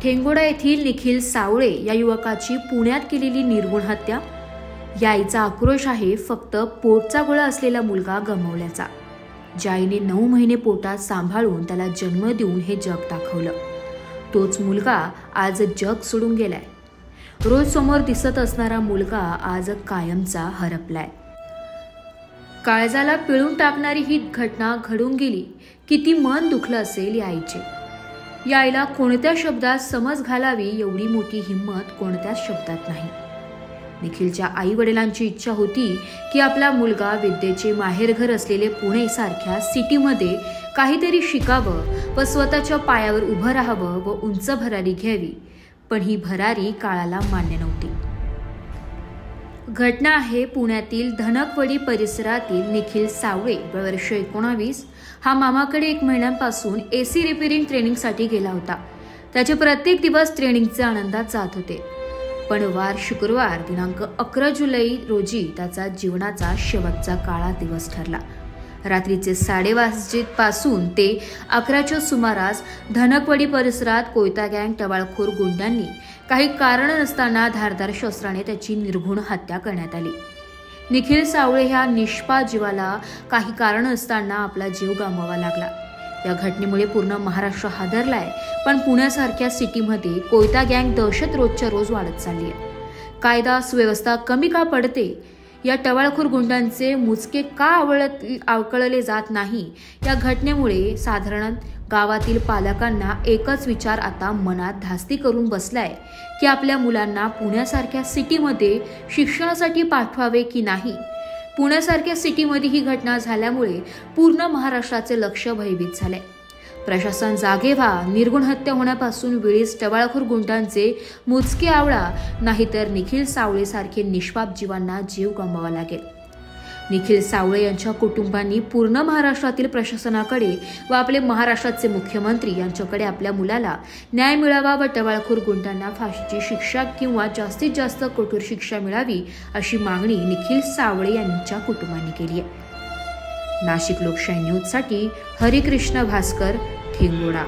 ठेंगोडा येथील निखिल सावळे या युवकाची पुण्यात केलेली निर्घृण हत्या. या आईचा आक्रोश आहे फक्त पोटचा गोळा असलेला मुलगा गमावल्याचा. ज्या आईने 9 महिने पोटात सांभाळून त्याला जन्म देऊन हे जग दाखवलं, तोच मुलगा आज जग सोडून गेलाय. रोज समोर दिसत असणारा मुलगा आज कायमचा हरपलाय. काळजाला पिळून टाकणारी ही घटना घडून गेली. किती मन दुखलं असेल या आईचे. या आईला कोणत्या शब्दात समज घालावी एवढी मोठी हिंमत कोणत्याच शब्दात नाही. निखिलच्या आई वडिलांची इच्छा होती की आपला मुलगा विद्येचे माहेरघर असलेले पुणे सारख्या सिटीमध्ये काहीतरी शिकावं व स्वतःच्या पायावर उभं राहावं व उंच भरारी घ्यावी, पण ही भरारी काळाला मान्य नव्हती. घटना आहे पुण्यातील धनकवडी परिसरातील निखिल सावळे, वर्ष 19. हा मामाकडे 1 महिन्यांपासून AC रिपेअरिंग ट्रेनिंगसाठी गेला होता. त्याचे प्रत्येक दिवस ट्रेनिंगचे आनंदात जात होते. पण वार शुक्रवार दिनांक 11 जुलै रोजी त्याचा जीवनाचा शेवटचा काळा दिवस ठरला. रात्रीचे 12:30 पासून ते 11च्या सुमारास धनकवडी परिसरात कोयता गँग टवाळखोर गुंडांनी काही कारण नसताना धारदार शस्त्राने त्याची निर्घृण हत्या करण्यात आली. निखिल सावळे ह्या निष्पाप जीवाला काही कारण असताना आपला जीव गमवावा लागला. या घटनेमुळे पूर्ण महाराष्ट्र हादरलाय. पण पुण्यासारख्या सिटीमध्ये कोयता गँग दहशत रोजच्या रोज वाढत चालली आहे. कायदा सुव्यवस्था कमी का पडते? या टवाळखोर गुंडांचे मुचके का आवळले जात नाही? या घटनेमुळे साधारण गावातील पालकांना एकच विचार आता मनात धास्ती करून बसलाय की आपल्या मुलांना पुण्यासारख्या सिटीमध्ये शिक्षणासाठी पाठवावे की नाही. पुण्यासारख्या सिटीमध्ये ही घटना झाल्यामुळे पूर्ण महाराष्ट्राचे लक्ष भयभीत झाले. प्रशासन जागे व्हा. निर्घृण हत्या होण्यापासून वेळीच टवाळखोर गुंडांचे मुचके आवळा, नाहीतर निखिल सावळे सारखे निष्पाप जीवांना जीव गमवावा लागेल. निखिल सावळे यांच्या कुटुंबांनी पूर्ण महाराष्ट्रातील प्रशासनाकडे व आपले महाराष्ट्राचे मुख्यमंत्री यांच्याकडे आपल्या मुलाला न्याय मिळावा व टवाळखोर गुंडांना फाशीची शिक्षा किंवा जास्तीत जास्त कठोर शिक्षा मिळावी अशी मागणी निखिल सावळे यांच्या कुटुंबांनी केली आहे. नाशिक लोकशाही न्यूजसाठी हरिकृष्ण भास्कर, ठेंगोडा.